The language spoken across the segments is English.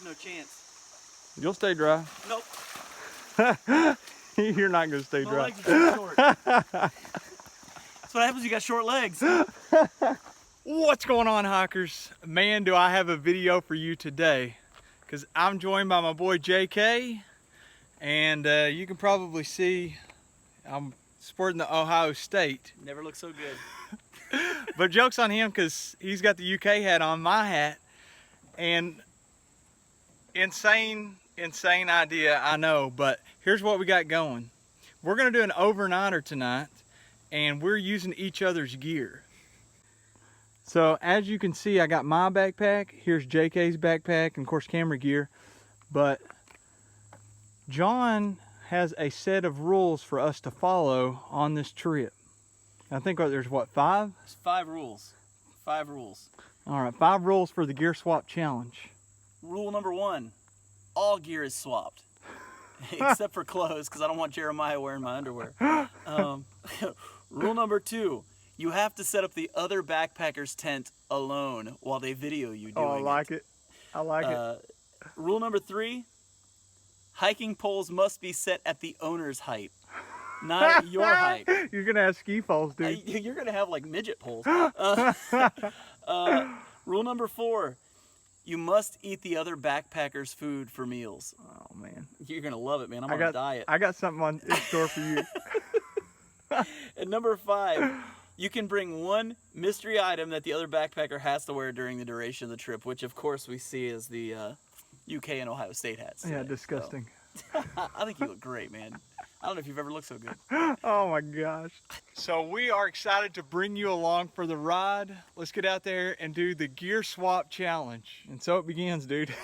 no chance. You'll stay dry. Nope. You're not gonna stay My dry. legs are too short. That's what happens when you got short legs. What's going on, hikers? Man, do I have a video for you today, because I'm joined by my boy JK, and you can probably see I'm sporting the Ohio State. Never looked so good. But joke's on him, because he's got the UK hat on my hat. And insane idea, I know, but here's what we got going. We're gonna do an overnighter tonight, and we're using each other's gear. So as you can see, I got my backpack, here's JK's backpack, and of course camera gear. But John has a set of rules for us to follow on this trip. I think there's what, 5? There's 5 rules. 5 rules. All right, 5 rules for the gear swap challenge. Rule number 1, all gear is swapped. Except for clothes, because I don't want Jeremiah wearing my underwear. Rule number 2, you have to set up the other backpacker's tent alone while they video you doing it. Oh, I like it. I like it. Rule number 3, hiking poles must be set at the owner's height, not at your height. You're gonna have ski poles, dude. You're gonna have like midget poles. Rule number 4, you must eat the other backpacker's food for meals. Oh man, you're gonna love it, man. I'm on a diet. I got something in store for you. And number 5, you can bring one mystery item that the other backpacker has to wear during the duration of the trip, which of course we see as the UK and Ohio State hats today. Yeah, disgusting. So, I think you look great, man. I don't know if you've ever looked so good. Oh my gosh. So we are excited to bring you along for the ride. Let's get out there and do the gear swap challenge. And so it begins, dude.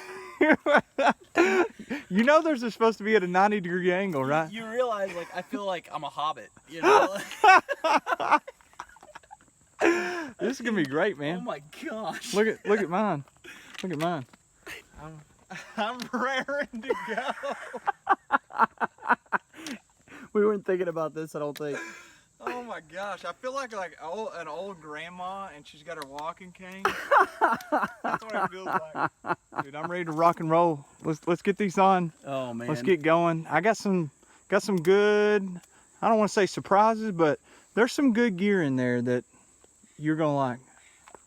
You know there's supposed to be at a 90-degree angle, right? You realize, like, I feel like I'm a hobbit, you know? This is gonna be great, man. Oh my gosh. Look at mine. Look at mine. I'm raring to go. We weren't thinking about this, I don't think. Oh my gosh, I feel like an old grandma, and she's got her walking cane. That's what it feels like. Dude, I'm ready to rock and roll. Let's get these on. Oh man. Let's get going. I got some good, I don't want to say surprises, but there's some good gear in there that you're gonna like.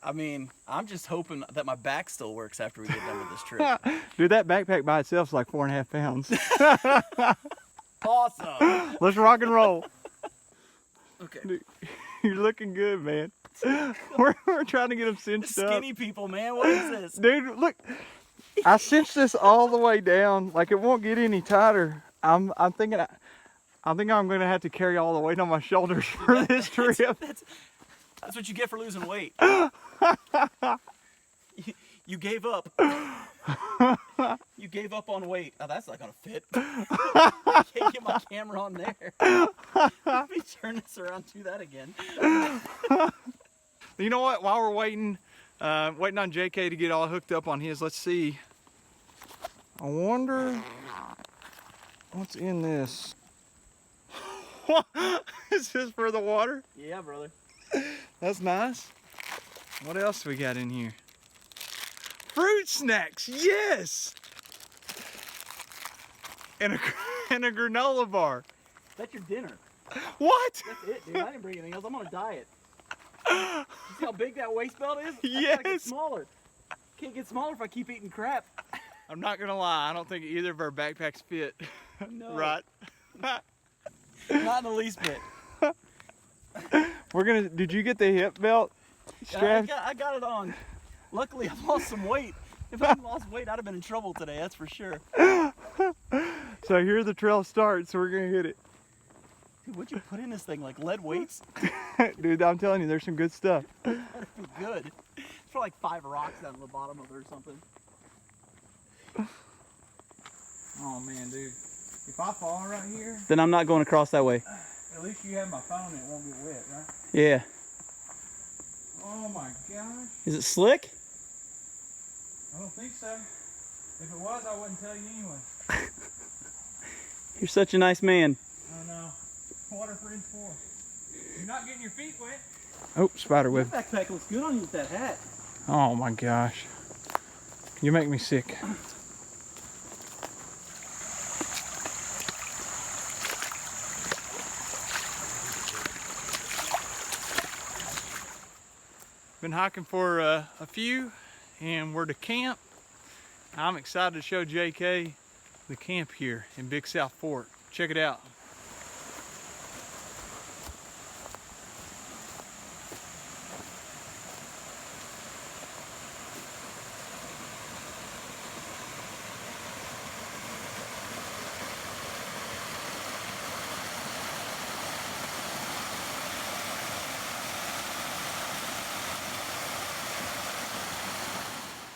I mean, I'm just hoping that my back still works after we get done with this trip. Dude, that backpack by itself is like 4.5 pounds. Awesome. Let's rock and roll. Okay. Dude, you're looking good, man. We're trying to get them cinched up. Skinny people, man. What is this? Dude, look. I cinched this all the way down. Like, it won't get any tighter. I'm thinking I'm going to have to carry all the weight on my shoulders for this trip. That's what you get for losing weight. You gave up. You gave up on weight. Oh, that's not gonna fit. I can't get my camera on there. Let me turn this around, do that again. You know what? While we're waiting on JK to get all hooked up on his, let's see. I wonder what's in this. Is this for the water? Yeah, brother. That's nice. What else we got in here? Fruit snacks, yes! And a granola bar. That's your dinner. What? That's it, dude. I didn't bring anything else. I'm on a diet. You see how big that waist belt is? Yes. I gotta get smaller. Can't get smaller if I keep eating crap. I'm not gonna lie, I don't think either of our backpacks fit. No. Right? Not in the least bit. Did you get the hip belt strap? I got it on. Luckily, I've lost some weight. If I hadn't lost weight, I'd have been in trouble today, that's for sure. So here the trail starts, so we're gonna hit it. Dude, what'd you put in this thing, like lead weights? Dude, I'm telling you, there's some good stuff. That'd be good. It's for like 5 rocks down to the bottom of it or something. Oh man, dude. If I fall right here, Then I'm not going across that way. at least you have my phone and it won't get wet, right? Yeah. Oh my gosh. Is it slick? I don't think so. If it was, I wouldn't tell you anyway. You're such a nice man. I know. Water for four. You're not getting your feet wet. Oh, spider Your web. backpack looks good on you with that hat. Oh my gosh. You make me sick. Been hiking for a few, and we're to camp. I'm excited to show JK the camp here in Big South Fork. Check it out.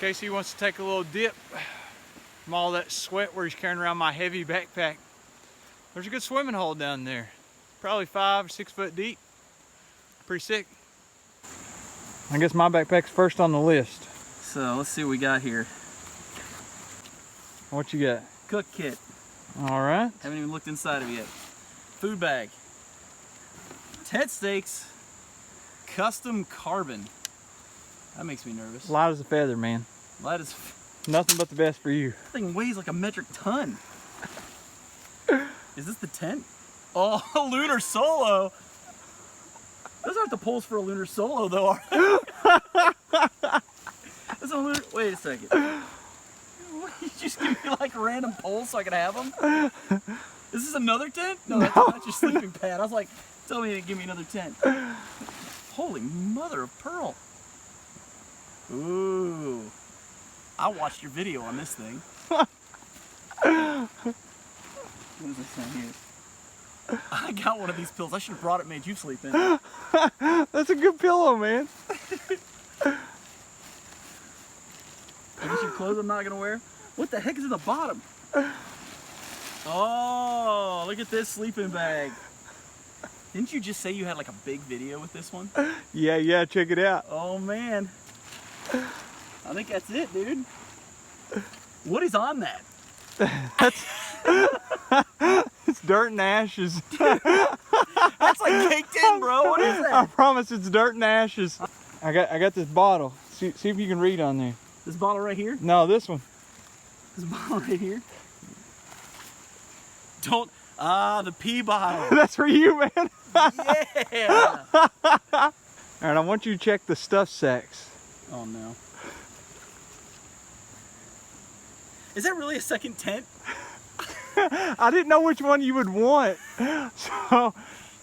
Casey wants to take a little dip from all that sweat where he's carrying around my heavy backpack. There's a good swimming hole down there. Probably 5 or 6 foot deep. Pretty sick. I guess my backpack's first on the list. So let's see what we got here. What you got? Cook kit. All right. Haven't even looked inside of it yet. Food bag. Tent stakes. Custom carbon. That makes me nervous. Light as a feather, man. Light as... Nothing but the best for you. That thing weighs like a metric ton. Is this the tent? Oh, a lunar solo. Those aren't the poles for a lunar solo, though, are they? That's a lunar... Wait a second. You just give me like random poles so I can have them? Is this another tent? No, that's your sleeping pad. I was like, tell me to give me another tent. Holy mother of pearl. Ooh. I watched your video on this thing. What is this thing here? I got one of these pills. I should have brought it, made you sleep in. That's a good pillow, man. Maybe some clothes I'm not gonna wear. What the heck is in the bottom? Oh, look at this sleeping bag. Didn't you just say you had like a big video with this one? Yeah, check it out. Oh man. I think that's it, dude. What is on that? That's it's dirt and ashes. That's like caked in, bro. What is that? I promise it's dirt and ashes. I got this bottle. See if you can read on there. This bottle right here? No, this one. This bottle right here? Don't... the pee bottle. That's for you, man. Yeah. All right, I want you to check the stuff sacks. Oh no. Is that really a second tent? I didn't know which one you would want. So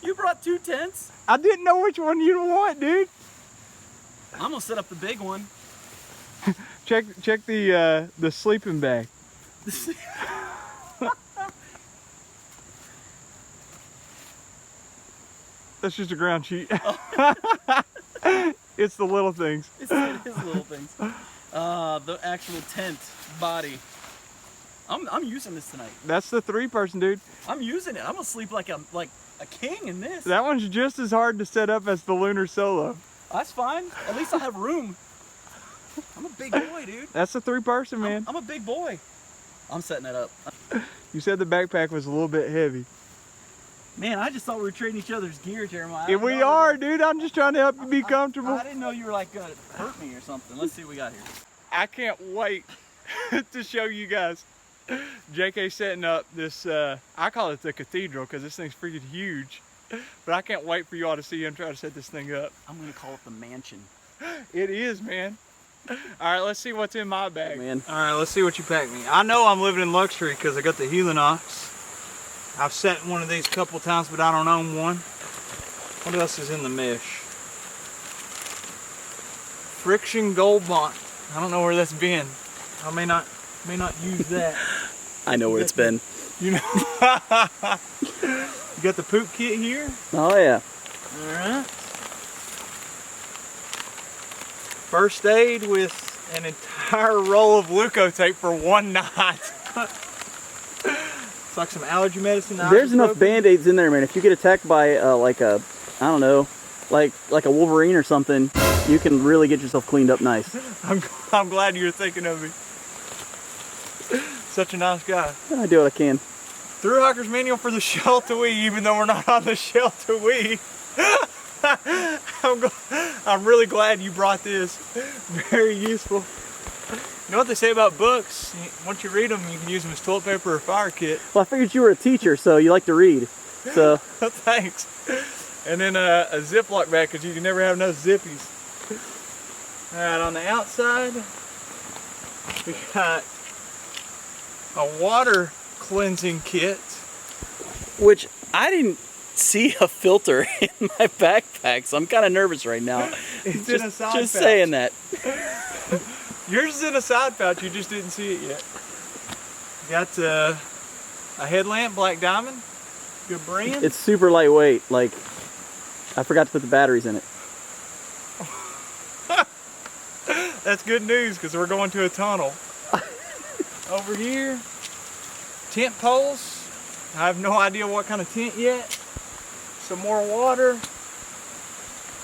You brought 2 tents? I didn't know which one you'd want, dude. I'm gonna set up the big one. Check the sleeping bag. That's just a ground sheet. It's the little things. It is little things. The actual tent body. I'm using this tonight. That's the 3-person, dude. I'm using it. I'm gonna sleep like a king in this. That one's just as hard to set up as the lunar solo. That's fine. At least I'll have room. I'm a big boy, dude. That's the 3-person, man. I'm a big boy. I'm setting it up. You said the backpack was a little bit heavy. Man, I just thought we were trading each other's gear, Jeremiah. Yeah, we are, dude. I'm just trying to help you be comfortable. I didn't know you were like gonna hurt me or something. Let's see what we got here. I can't wait to show you guys. JK setting up this, I call it the cathedral because this thing's freaking huge. But I can't wait for you all to see him try to set this thing up. I'm gonna call it the mansion. It is, man. All right, let's see what's in my bag. Man. All right, let's see what you packed me. I know I'm living in luxury because I got the Helinox. I've sat in one of these a couple times, but I don't own one. What else is in the mesh? Friction Gold Bond. I don't know where that's been. I may not use that. I know where it's been. You know. You got the poop kit here. Oh yeah. All right. First aid with an entire roll of Leukotape for one night. It's like some allergy medicine. There's enough Band-Aids in there, man. If you get attacked by like a, I don't know, like a Wolverine or something, you can really get yourself cleaned up nice. I'm glad you were thinking of me. Such a nice guy. I do what I can. Through Hiker's Manual for the Sheltowee, even though we're not on the Sheltowee. I'm really glad you brought this. Very useful. You know what they say about books? Once you read them, you can use them as toilet paper or fire kit. Well, I figured you were a teacher, so you like to read. So thanks. And then a Ziploc bag, because you can never have enough zippies. Alright, on the outside, we got a water cleansing kit. Which I didn't see a filter in my backpack, so I'm kind of nervous right now. It's in a side pouch. Just saying that. Yours is in a side pouch, you just didn't see it yet. Got a headlamp, Black Diamond, good brand. It's super lightweight. Like, I forgot to put the batteries in it. That's good news because we're going to a tunnel. Over here, tent poles. I have no idea what kind of tent yet. Some more water.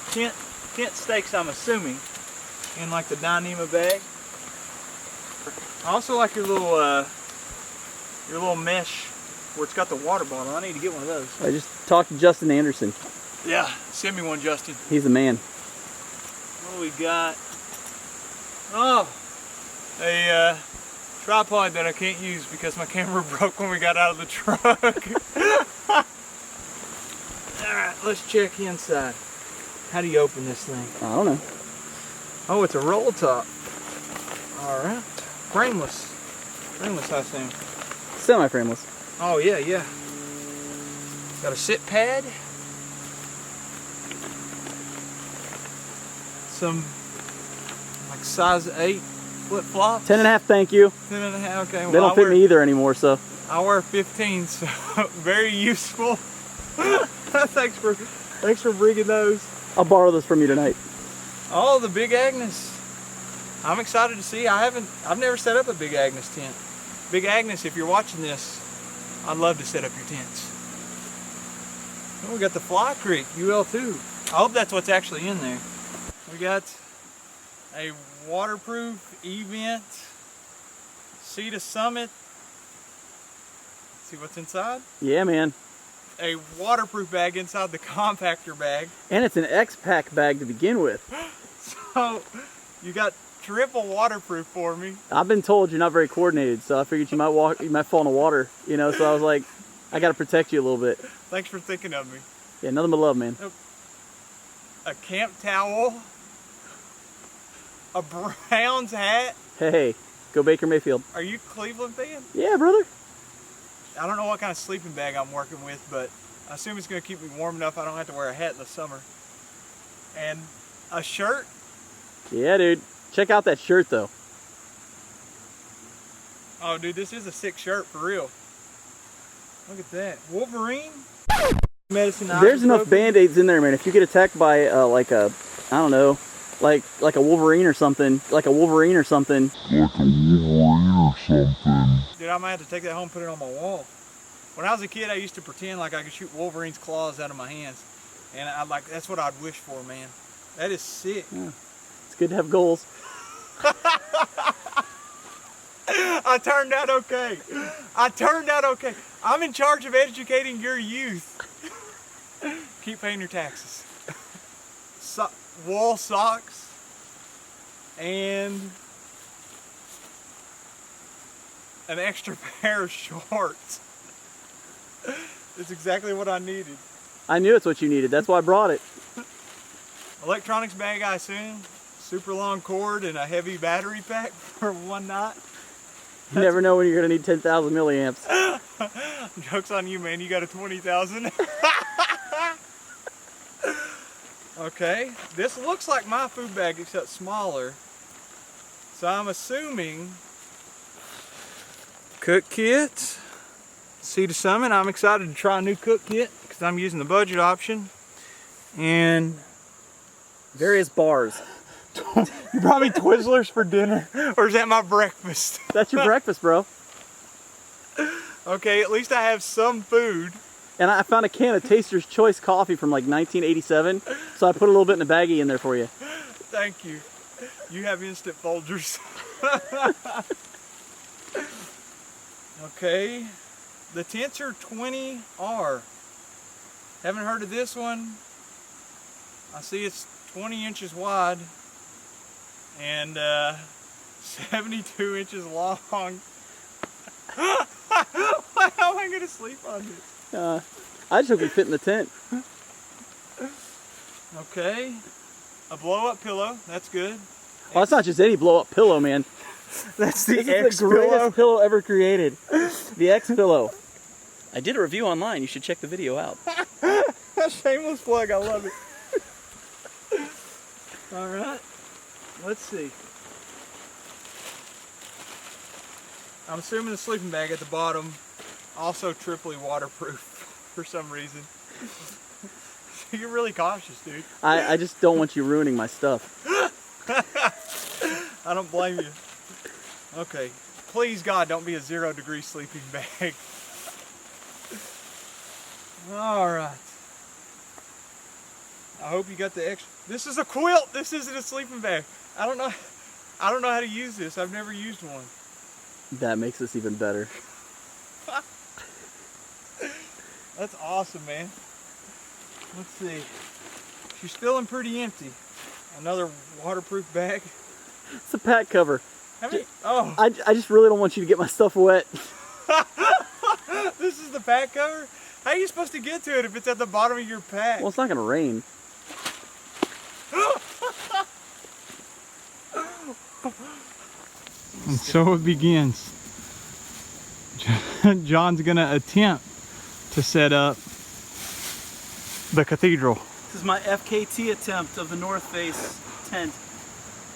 Tent stakes, I'm assuming, in like the Dyneema bag. I also like your little mesh where it's got the water bottle. I need to get one of those. I just talked to Justin Anderson. Yeah, send me one, Justin. He's the man. What do we got? Oh, a tripod that I can't use because my camera broke when we got out of the truck. Alright, let's check inside. How do you open this thing? I don't know. Oh, it's a roll top. Alright. Frameless. Frameless, I assume. Semi-frameless. Oh, yeah, yeah. Got a sit pad. Some like size 8 flip-flops. 10.5, thank you. 10.5, okay. Well, They don't fit me either anymore, so. I wear 15, so very useful. Thanks for bringing those. I'll borrow this from you tonight. Oh, the Big Agnes. I'm excited to see. I've never set up a Big Agnes tent. Big Agnes, if you're watching this, I'd love to set up your tents. Oh, we got the Fly Creek UL2. I hope that's what's actually in there. We got a waterproof event Sea to Summit. See what's inside? Yeah, man. A waterproof bag inside the compactor bag. And it's an X-Pack bag to begin with. So you got triple waterproof for me. I've been told you're not very coordinated, so I figured you might fall in the water, you know, so I was like, I gotta protect you a little bit. Thanks for thinking of me. Yeah, nothing but love, man. A camp towel. A Browns hat. Hey, go Baker Mayfield. Are you Cleveland fan? Yeah, brother. I don't know what kind of sleeping bag I'm working with, but I assume it's going to keep me warm enough I don't have to wear a hat in the summer. And a shirt. Yeah, dude. Check out that shirt, though. Oh, dude, this is a sick shirt for real. Look at that. Wolverine. Medicine. There's enough Band-Aids in there, man. If you get attacked by like a, I don't know, like a Wolverine or something, Dude, I might have to take that home and put it on my wall. When I was a kid, I used to pretend like I could shoot Wolverine's claws out of my hands. And that's what I'd wish for, man. That is sick. Yeah. It's good to have goals. I turned out okay. I turned out okay. I'm in charge of educating your youth. Keep paying your taxes. Wool socks and an extra pair of shorts. It's exactly what I needed. I knew it's what you needed. That's why I brought it. Electronics bag, I assume. Super long cord and a heavy battery pack for one night. You never know when you're going to need 10,000 milliamps. Joke's on you, man. You got a 20,000. Okay, this looks like my food bag except smaller. So I'm assuming cook kit, Sea to Summit. I'm excited to try a new cook kit because I'm using the budget option. And various bars. You brought me Twizzlers for dinner, or is that my breakfast? That's your breakfast, bro. Okay, at least I have some food. And I found a can of Taster's Choice coffee from like 1987, so I put a little bit in a baggie in there for you. Thank you. You have instant Folgers. Okay, the Tensor 20R. Haven't heard of this one. I see it's 20 inches wide and 72 inches long. How am I going to sleep on this? I just hope we fit in the tent. Okay, a blow-up pillow, that's good. Well, that's not just any blow-up pillow, man. That's the This X is the greatest pillow. pillow ever created. The X pillow. I did a review online. You should check the video out. Shameless plug. I love it. All right. Let's see. I'm assuming the sleeping bag at the bottom, also triply waterproof for some reason. You're really cautious, dude. I just don't want you ruining my stuff. I don't blame you. Okay. Please, God, don't be a 0-degree sleeping bag. All right. I hope you got the extra. This is a quilt. This isn't a sleeping bag. I don't know how to use this. I've never used one. That makes this even better. That's awesome, man. Let's see. She's feeling pretty empty. Another waterproof bag. It's a pack cover. How many? Oh. I just really don't want you to get my stuff wet. This is the pack cover? How are you supposed to get to it if it's at the bottom of your pack? Well, it's not gonna rain. And so it begins. John's gonna attempt to set up the cathedral. This is my FKT attempt of the North Face tent.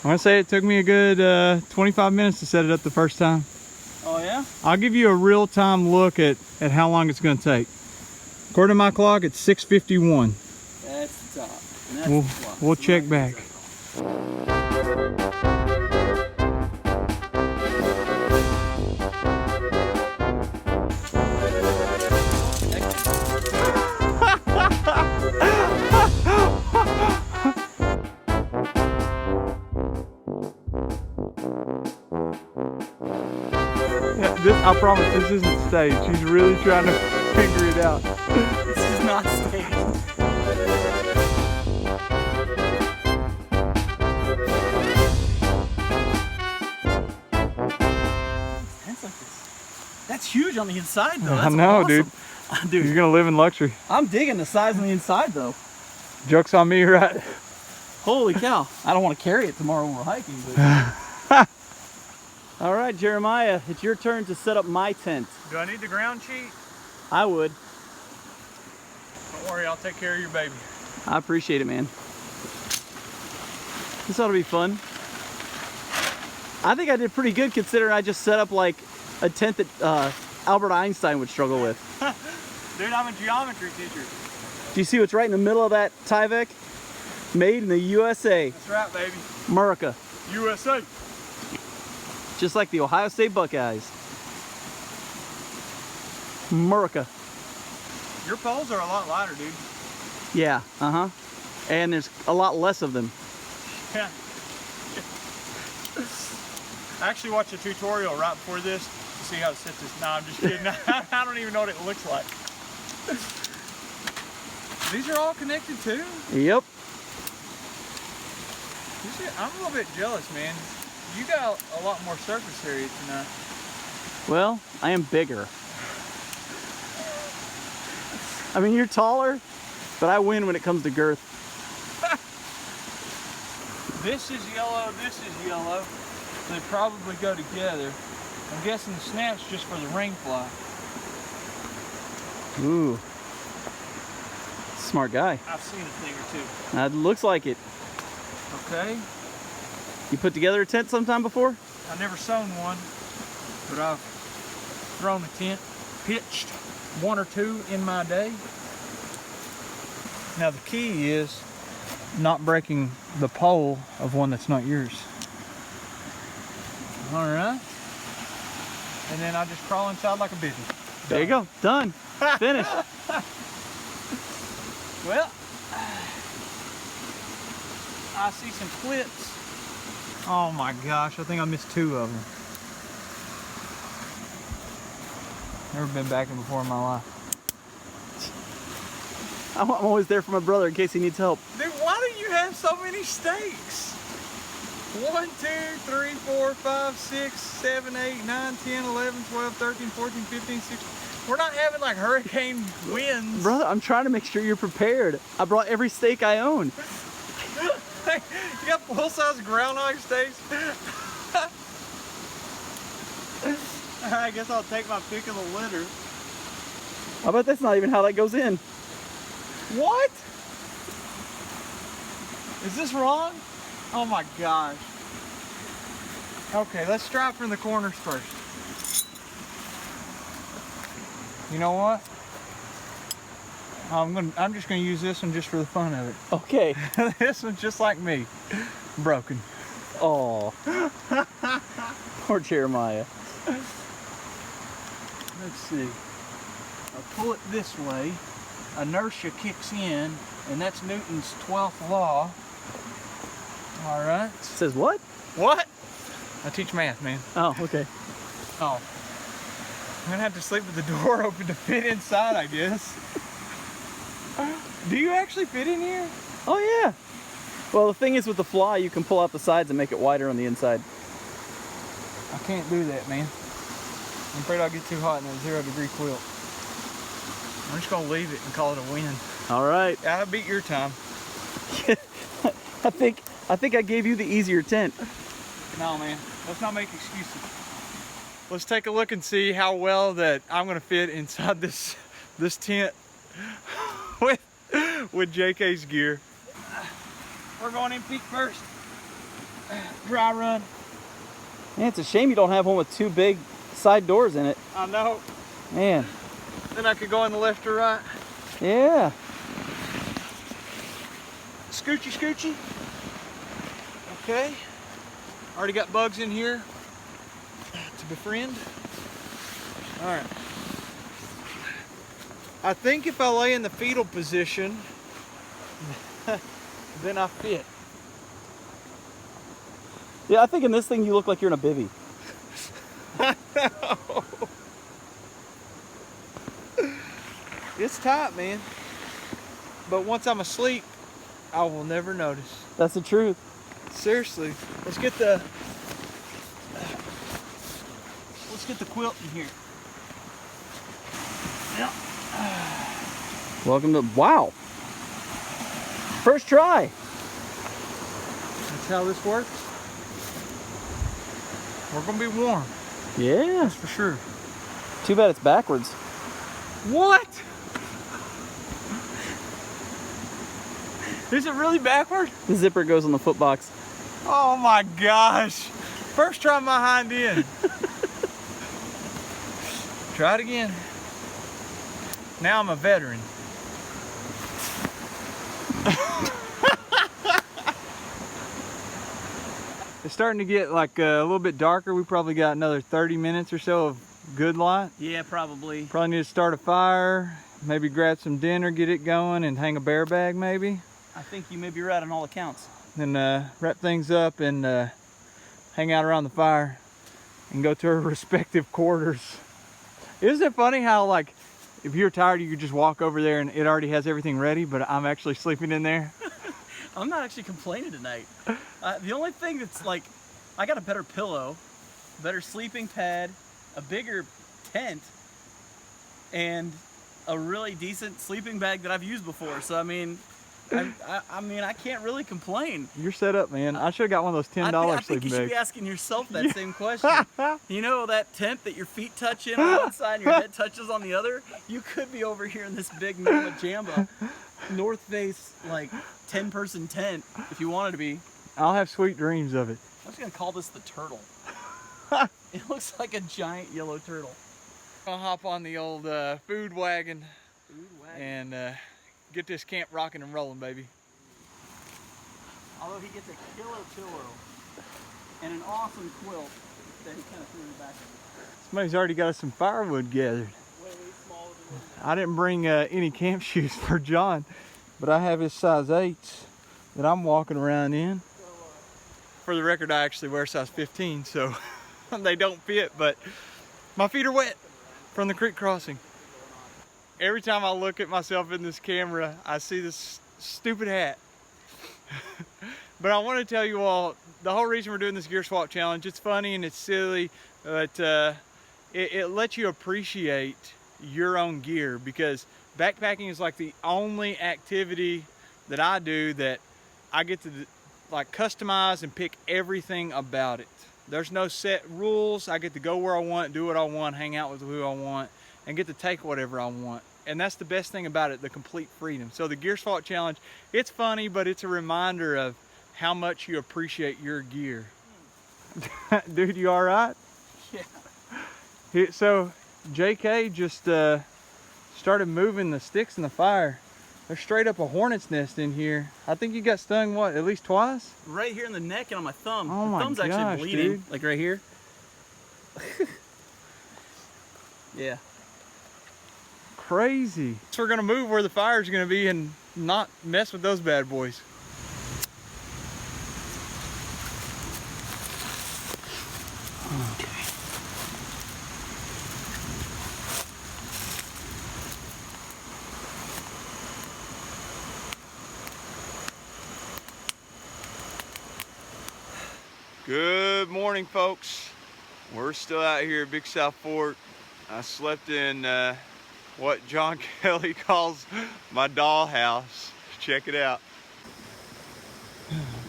I'm gonna say it took me a good 25 minutes to set it up the first time. Oh yeah? I'll give you a real-time look at how long it's gonna take. According to my clock, it's 6:51. That's the top. And that's the flop. We'll check back. I promise this isn't staged. She's really trying to figure it out. This is not staged. Tents like this. That's huge on the inside, though. That's I know, awesome. dude. You're gonna live in luxury. I'm digging the size on the inside, though. Joke's on me, right? Holy cow. I don't want to carry it tomorrow when we're hiking, but... All right, Jeremiah, it's your turn to set up my tent. Do I need the ground sheet? I would. Don't worry, I'll take care of your baby. I appreciate it, man. This ought to be fun. I think I did pretty good considering I just set up like a tent that Albert Einstein would struggle with. Dude, I'm a geometry teacher. Do you see what's right in the middle of that Tyvek? Made in the USA. That's right, baby. America. USA. Just like the Ohio State Buckeyes. America. Your poles are a lot lighter, dude. Yeah, uh-huh. And there's a lot less of them. Yeah. I actually watched a tutorial right before this to see how to set this. No, I'm just kidding. I don't even know what it looks like. These are all connected too? Yep. I'm a little bit jealous, man. You got a lot more surface area tonight. Well, I am bigger. I mean, you're taller, but I win when it comes to girth. This is yellow, this is yellow. They probably go together. I'm guessing the snap's just for the ring fly. Ooh. Smart guy. I've seen a thing or two. That looks like it. Okay. You put together a tent sometime before? I've never sewn one, but I've thrown a tent, pitched one or two in my day. Now the key is not breaking the pole of one that's not yours. All right. And then I just crawl inside like a baby. There you go. Done. Finished. Well, I see some clips. Oh my gosh, I think I missed two of them. Never been backing before in my life. I'm always there for my brother in case he needs help. Dude, why do you have so many stakes? 1, 2, 3, 4, 5, 6, 7, 8, 9, 10, 11, 12, 13, 14, 15, 16. We're not having like hurricane winds. Brother, I'm trying to make sure you're prepared. I brought every stake I own. You got full-size groundhog stakes? I guess I'll take my pick of the litter. I bet that's not even how that goes in. What? Is this wrong? Oh my gosh. Okay, let's try from the corners first. You know what? I'm just gonna use this one just for the fun of it. Okay. This one's just like me, broken. Oh. Poor Jeremiah. Let's see. I pull it this way. Inertia kicks in, and that's Newton's 12th law. All right. It says what? What? I teach math, man. Oh, okay. Oh. I'm gonna have to sleep with the door open to fit inside, I guess. Do you actually fit in here? Oh, yeah. Well, the thing is with the fly, you can pull out the sides and make it wider on the inside. I can't do that, man. I'm afraid I'll get too hot in that 0-degree quilt. I'm just gonna leave it and call it a win. All right. I beat your time. I think I gave you the easier tent. No, man. Let's not make excuses. Let's take a look and see how well that I'm gonna fit inside this tent with JK's gear. We're going in peak first. Dry run. Man, it's a shame you don't have one with two big side doors in it. I know. Man. Then I could go in the left or right. Yeah. Scoochy, scoochy. Okay. Already got bugs in here to befriend. All right. I think if I lay in the fetal position, then I fit. Yeah, I think in this thing you look like you're in a bivvy. I know. It's tight, man. But once I'm asleep, I will never notice. That's the truth. Seriously. Let's get the quilt in here. Yeah. Welcome to, wow. First try. That's how this works. We're gonna be warm. Yeah. That's for sure. Too bad it's backwards. What? Is it really backward? The zipper goes on the foot box. Oh my gosh. First try my hind end. Try it again. Now I'm a veteran. It's starting to get like a little bit darker. We probably got another 30 minutes or so of good light. Yeah, probably. Probably need to start a fire, maybe grab some dinner, get it going, and hang a bear bag maybe. I think you may be right on all accounts. Then wrap things up and hang out around the fire and go to our respective quarters. Isn't it funny how, like, if you're tired, you could just walk over there and it already has everything ready, but I'm actually sleeping in there? I'm not actually complaining tonight. The only thing that's like, I got a better pillow, better sleeping pad, a bigger tent, and a really decent sleeping bag that I've used before. So I mean, I can't really complain. You're set up, man. I should have got one of those $10 I think sleeping you should bags. be asking yourself that same question. You know that tent that your feet touch in on one side and your head touches on the other? You could be over here in this big Mama Jamba North Face, like 10-person tent if you wanted to be. I'll have sweet dreams of it. I'm just gonna call this the turtle. It looks like a giant yellow turtle. I'll hop on the old food wagon and get this camp rocking and rolling, baby. Although he gets a killer pillow and an awesome quilt that he kind of threw in the back of it. Somebody's already got us some firewood gathered. Way smaller than I didn't bring any camp shoes for John, but I have his size 8s that I'm walking around in. For the record, I actually wear size 15, so they don't fit, but my feet are wet from the creek crossing. Every time I look at myself in this camera, I see this stupid hat. But I want to tell you all, the whole reason we're doing this gear swap challenge, it's funny and it's silly, but it lets you appreciate your own gear, because backpacking is like the only activity that I do that I get to like customize and pick everything about it. There's no set rules. I get to go where I want, do what I want, hang out with who I want, and get to take whatever I want. And that's the best thing about it, the complete freedom. So the Gear Swap Challenge, it's funny, but it's a reminder of how much you appreciate your gear. Dude, you all right? Yeah. So JK just started moving the sticks in the fire. There's straight up a hornet's nest in here. I think you got stung, what, at least twice? Right here in the neck and on my thumb. Oh the my thumb's gosh, actually bleeding, dude. like right here. Yeah. Crazy. So we're gonna move where the fire's gonna be and not mess with those bad boys. Okay. Good morning, folks. We're still out here at Big South Fork. I slept in what John Kelley calls my dollhouse. Check it out.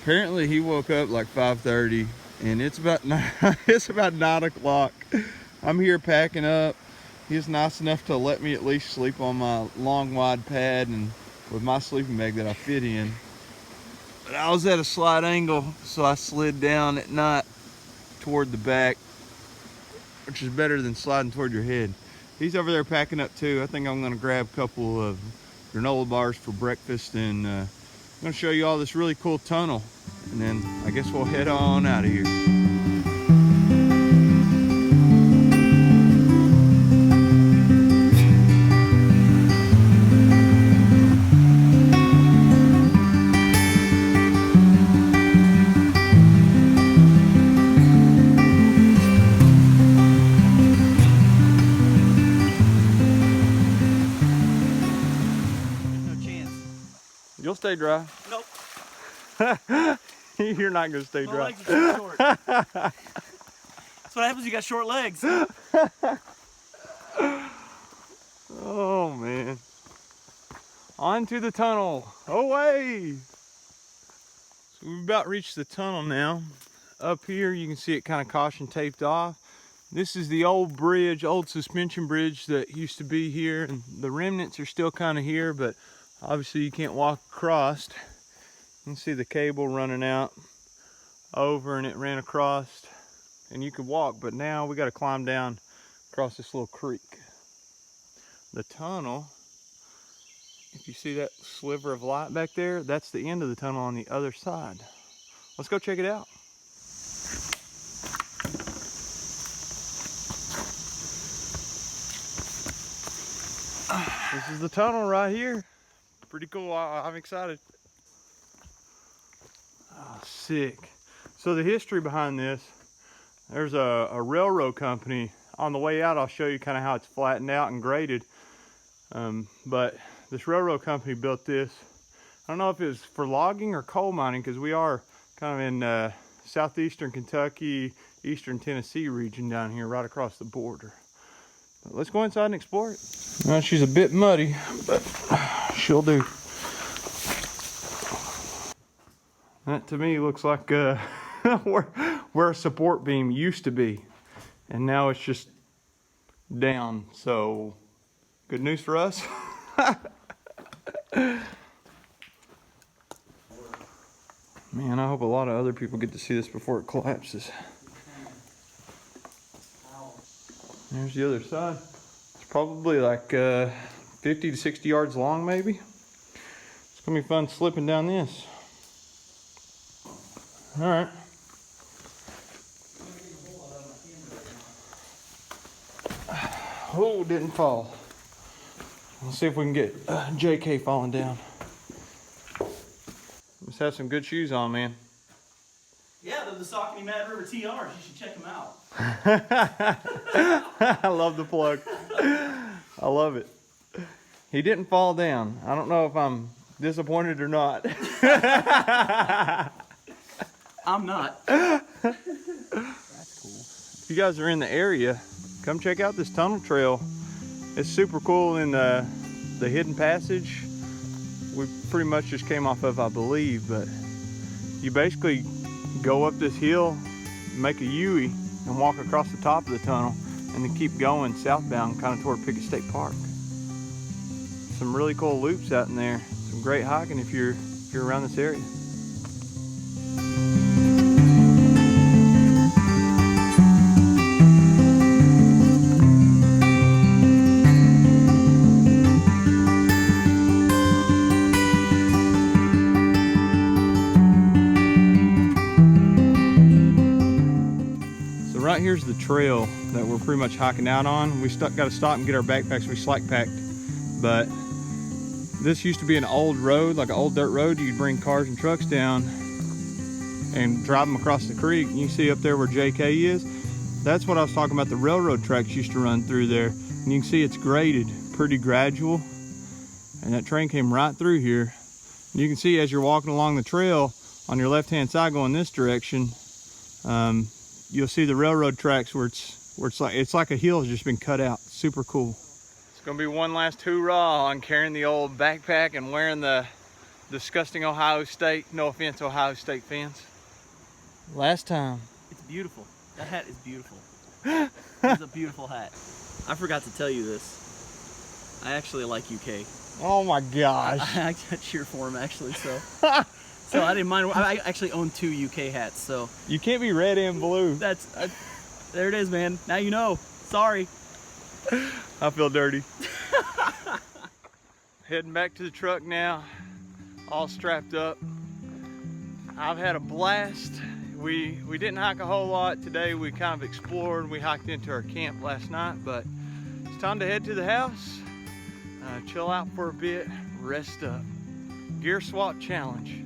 Apparently he woke up like 5:30 and it's about 9 o'clock. I'm here packing up. He's nice enough to let me at least sleep on my long wide pad and with my sleeping bag that I fit in. But I was at a slight angle, so I slid down at night toward the back, which is better than sliding toward your head. He's over there packing up too. I think I'm gonna grab a couple of granola bars for breakfast, and I'm gonna show you all this really cool tunnel, and then I guess we'll head on out of here. You'll stay dry. Nope. You're not gonna stay My dry. legs are too short. That's what happens when you got short legs. Oh man. Onto the tunnel. Away! So we've about reached the tunnel now. Up here you can see it kind of caution taped off. This is the old bridge, old suspension bridge that used to be here, and the remnants are still kind of here, but obviously you can't walk across. You can see the cable running out over, and it ran across, and you could walk, but now we got to climb down across this little creek. The tunnel, if you see that sliver of light back there, that's the end of the tunnel on the other side. Let's go check it out. This is the tunnel right here. Pretty cool. I'm excited. Oh, sick. So the history behind this, there's a railroad company. On the way out, I'll show you kind of how it's flattened out and graded. But this railroad company built this. I don't know if it was for logging or coal mining, because we are kind of in southeastern Kentucky, eastern Tennessee region down here, right across the border. But let's go inside and explore it. Well, she's a bit muddy, but she'll do. That to me looks like where a support beam used to be, and now it's just down. So good news for us. Man, I hope a lot of other people get to see this before it collapses. There's the other side. It's probably like 50 to 60 yards long, maybe. It's gonna be fun slipping down this. All right. Oh, didn't fall. Let's see if we can get JK falling down. Must have some good shoes on, man. Yeah, they're the Saucony Mad River TRs. You should check them out. I love the plug. I love it. He didn't fall down. I don't know if I'm disappointed or not. I'm not. That's cool. If you guys are in the area, come check out this tunnel trail. It's super cool in the hidden passage. We pretty much just came off of, I believe, but you basically go up this hill, make a U-ey, and walk across the top of the tunnel, and then keep going southbound kind of toward Pickett State Park. Some really cool loops out in there. Some great hiking if you're around this area. So right here's the trail that we're pretty much hiking out on. We got to stop and get our backpacks. We slack packed, but this used to be an old road, like an old dirt road. You'd bring cars and trucks down and drive them across the creek. You see up there where JK is? That's what I was talking about. The railroad tracks used to run through there. And you can see it's graded, pretty gradual. And that train came right through here. And you can see as you're walking along the trail on your left-hand side going this direction, you'll see the railroad tracks where it's like a hill has just been cut out. Super cool. Gonna be one last hoorah on carrying the old backpack and wearing the disgusting Ohio State, no offense Ohio State fans. Last time. It's beautiful. That hat is beautiful. It's a beautiful hat. I forgot to tell you this. I actually like UK. Oh my gosh. I cheer for him actually, so I didn't mind. I actually own 2 UK hats, so. You can't be red and blue. That's, there it is, man. Now you know. Sorry. I feel dirty. Heading back to the truck now, all strapped up. I've had a blast. We didn't hike a whole lot today. We kind of explored. We hiked into our camp last night, but it's time to head to the house, chill out for a bit, rest up. Gear swap challenge.